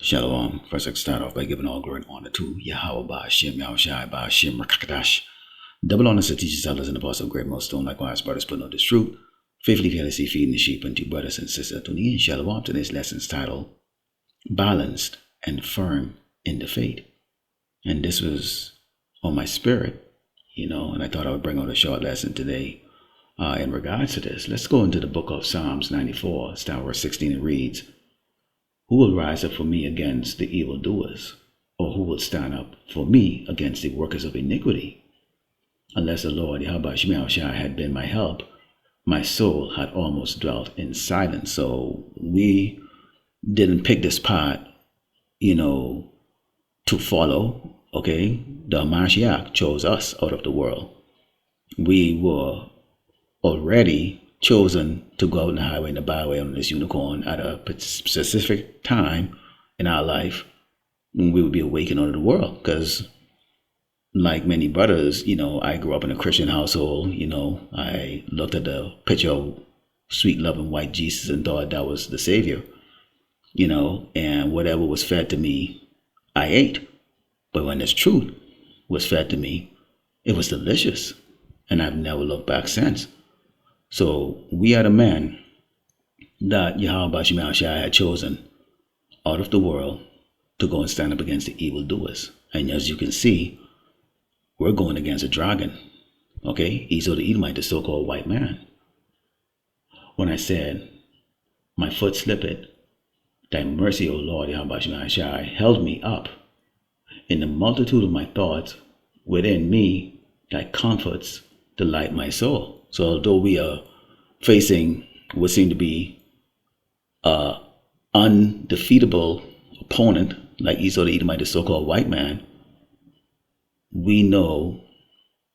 Shalom. First, I start off by giving all glory and honor to Yahweh Ba'Shem, Yahushai Ba'Shem, Rakakadash. Double honor to teachers, elders, and apostles of Great Millstone. Likewise, brothers, putting on this truth. Faithfully, fearlessly feeding the sheep unto brothers and sisters. Tuning in, Shalom. Today's lesson's titled, Balanced and Firm in the Faith. And this was on my spirit, and I thought I would bring out a short lesson today in regards to this. Let's go into the book of Psalms 94, start verse 16. It reads, Who will rise up for me against the evildoers? Or who will stand up for me against the workers of iniquity? Unless the Lord, Yahweh Shai, had been my help, my soul had almost dwelt in silence. So we didn't pick this part, to follow, okay? The Mashiach chose us out of the world. We were already chosen to go out in the highway and the byway on this unicorn at a specific time in our life when we would be awakened out of the world. Because like many brothers, I grew up in a Christian household. I looked at the picture of sweet loving white Jesus and thought that was the Savior, and whatever was fed to me, I ate. But when this truth was fed to me, it was delicious, and I've never looked back since. So we are the men that Yahweh Shai had chosen out of the world to go and stand up against the evildoers. And as you can see, we're going against a dragon. Okay? Esau the Edomite, the so-called white man. When I said, my foot slipped, thy mercy, O Lord, Yahweh Shai, held me up. In the multitude of my thoughts within me, thy comforts delight my soul. So although we are facing what seemed to be an undefeatable opponent like Esau the Edomite, the so-called white man, we know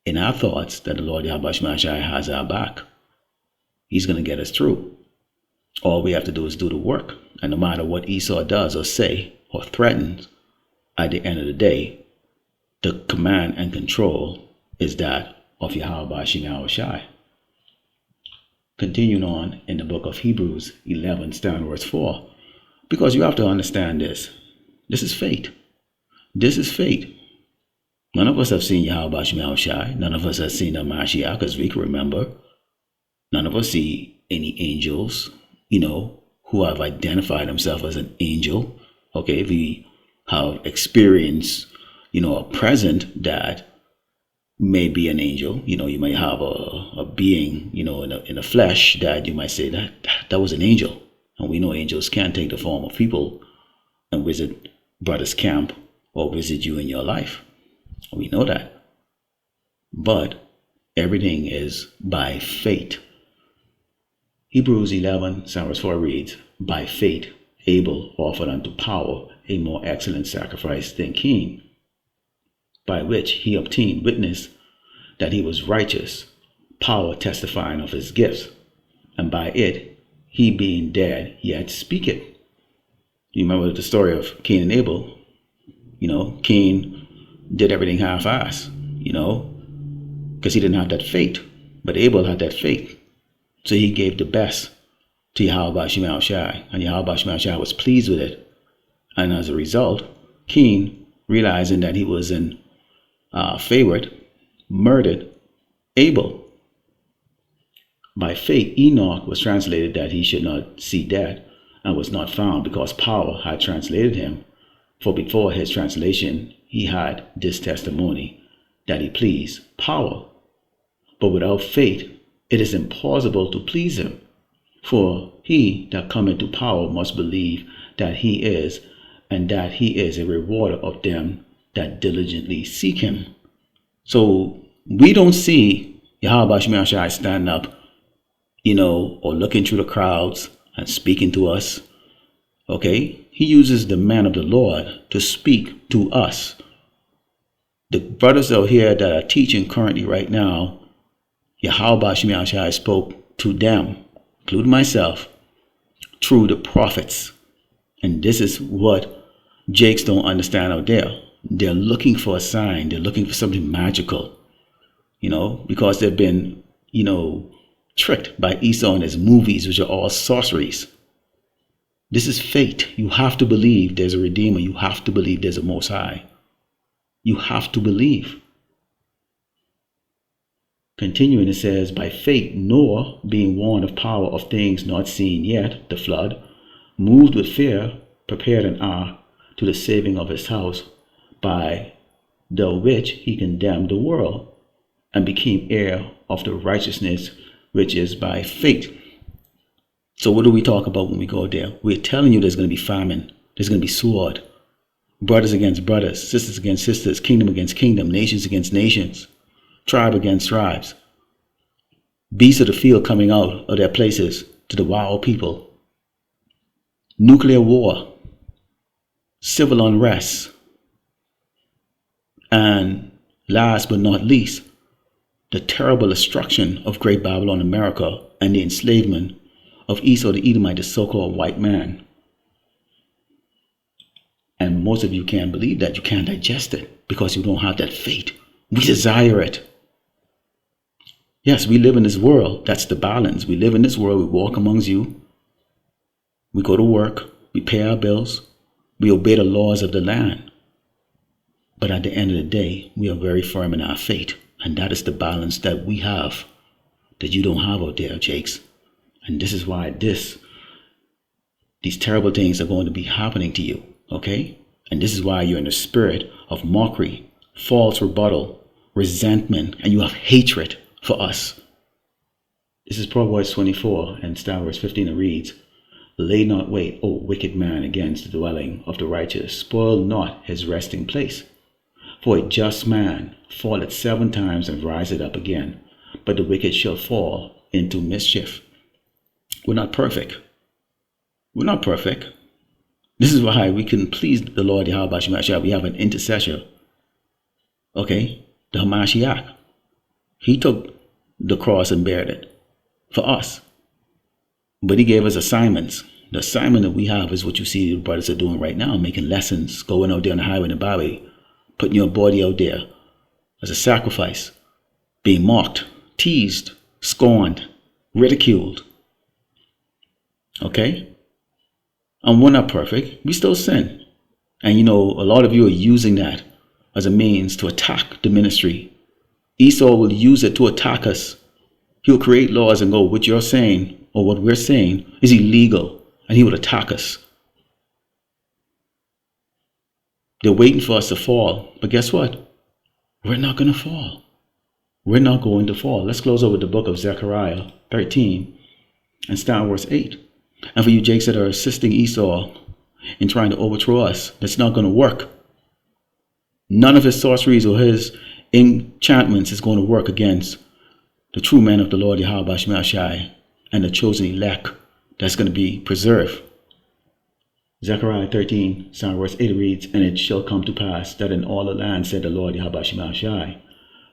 in our thoughts that the Lord Yahweh Shai has our back. He's going to get us through. All we have to do is do the work. And no matter what Esau does or say or threatens, at the end of the day, the command and control is that of Yahweh Shai. Continuing on in the book of Hebrews 11, starting verse 4, because you have to understand this. This is fate. This is fate. None of us have seen Yahweh Shai. None of us have seen the Mashiach, as we can remember. None of us see any angels, who have identified themselves as an angel. Okay, we have experienced, a present that may be an angel. You might have a being, in the flesh that you might say that was an angel. And we know angels can take the form of people and visit brother's camp or visit you in your life. We know that. But everything is by faith. Hebrews 11, verse 4 reads, By faith Abel offered unto power a more excellent sacrifice than Cain, by which he obtained witness that he was righteous, power testifying of his gifts, and by it he being dead yet speaketh. You remember the story of Cain and Abel? Cain did everything half-assed, because he didn't have that faith, but Abel had that faith. So he gave the best to Yahweh Shai, and Yahweh Shai was pleased with it. And as a result, Cain, realizing that he was in favorite, murdered Abel. By faith, Enoch was translated that he should not see death, and was not found, because power had translated him. For before his translation, he had this testimony, that he pleased power. But without faith, it is impossible to please him. For he that cometh to power must believe that he is, and that he is a rewarder of them that diligently seek him. So we don't see Yahweh Shai stand up, or looking through the crowds and speaking to us. Okay? He uses the man of the Lord to speak to us. The brothers out here that are teaching currently right now, Yahweh Shai spoke to them, including myself, through the prophets. And this is what Jakes don't understand out there. They're looking for a sign. They're looking for something magical, because they've been, tricked by Esau and his movies, which are all sorceries. This is fate. You have to believe there's a Redeemer. You have to believe there's a Most High. You have to believe. Continuing, it says, by faith, Noah, being warned of power of things not seen yet, the flood, moved with fear, prepared an ark to the saving of his house, by the which he condemned the world, and became heir of the righteousness which is by faith. So what do we talk about when we go there? We're telling you there's going to be famine. There's going to be sword. Brothers against brothers, sisters against sisters, kingdom against kingdom, nations against nations, tribe against tribes. Beasts of the field coming out of their places to devour people. Nuclear war. Civil unrest. And last but not least, the terrible destruction of Great Babylon, America, and the enslavement of Esau the Edomite, the so-called white man. And most of you can't believe that. You can't digest it because you don't have that faith. We desire it. Yes, we live in this world. That's the balance. We live in this world. We walk amongst you. We go to work. We pay our bills. We obey the laws of the land. But at the end of the day, we are very firm in our faith. And that is the balance that we have, that you don't have out there, Jakes. And this is why these terrible things are going to be happening to you, okay? And this is why you're in the spirit of mockery, false rebuttal, resentment, and you have hatred for us. This is Proverbs 24, and start verse 15, it reads, lay not wait, O wicked man, against the dwelling of the righteous. Spoil not his resting place. For a just man falleth 7 times and riseth up again, but the wicked shall fall into mischief. We're not perfect. We're not perfect. This is why we can please the Lord Yahweh Shemashah. We have an intercessor. Okay? The Hamashiach. He took the cross and bared it for us. But he gave us assignments. The assignment that we have is what you see the brothers are doing right now, making lessons, going out there on the highway and the byway, putting your body out there as a sacrifice, being mocked, teased, scorned, ridiculed. Okay? And we're not perfect. We still sin. And you know, a lot of you are using that as a means to attack the ministry. Esau will use it to attack us. He'll create laws and go, what you're saying or what we're saying is illegal, and he will attack us. They're waiting for us to fall. But guess what? We're not going to fall. We're not going to fall. Let's close over the book of Zechariah 13 and start verse 8. And for you Jakes that are assisting Esau in trying to overthrow us, that's not going to work. None of his sorceries or his enchantments is going to work against the true men of the Lord Yahweh Shemashai and the chosen elect that's going to be preserved. Zechariah 13, verse 8 reads, and it shall come to pass that in all the land, said the Lord Yahweh Shemashai,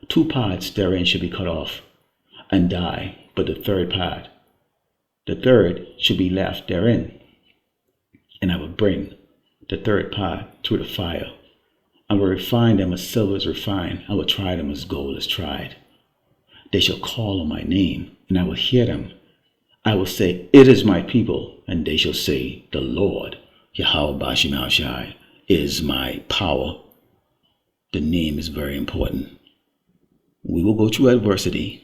2 parts therein shall be cut off and die, but the third should be left therein. And I will bring the third part through the fire. I will refine them as silver is refined. I will try them as gold is tried. They shall call on my name, and I will hear them. I will say, it is my people, and they shall say, the Lord Yahweh Shemashai is my power. The name is very important. We will go through adversity,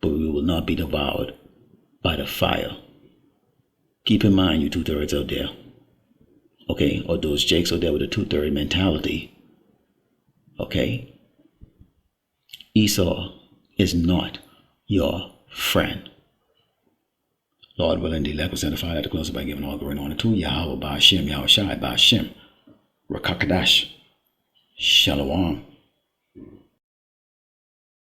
but we will not be devoured by the fire. Keep in mind, you 2/3 out there, okay, or those Jakes out there with a 2/3 mentality, okay? Esau is not your friend. Lord willing, the elect will sanctify that to close it by giving all glory and honor to Yahweh Ba'ashem, Yahweh Shai Ba'ashem, Rakakadash, Shalom.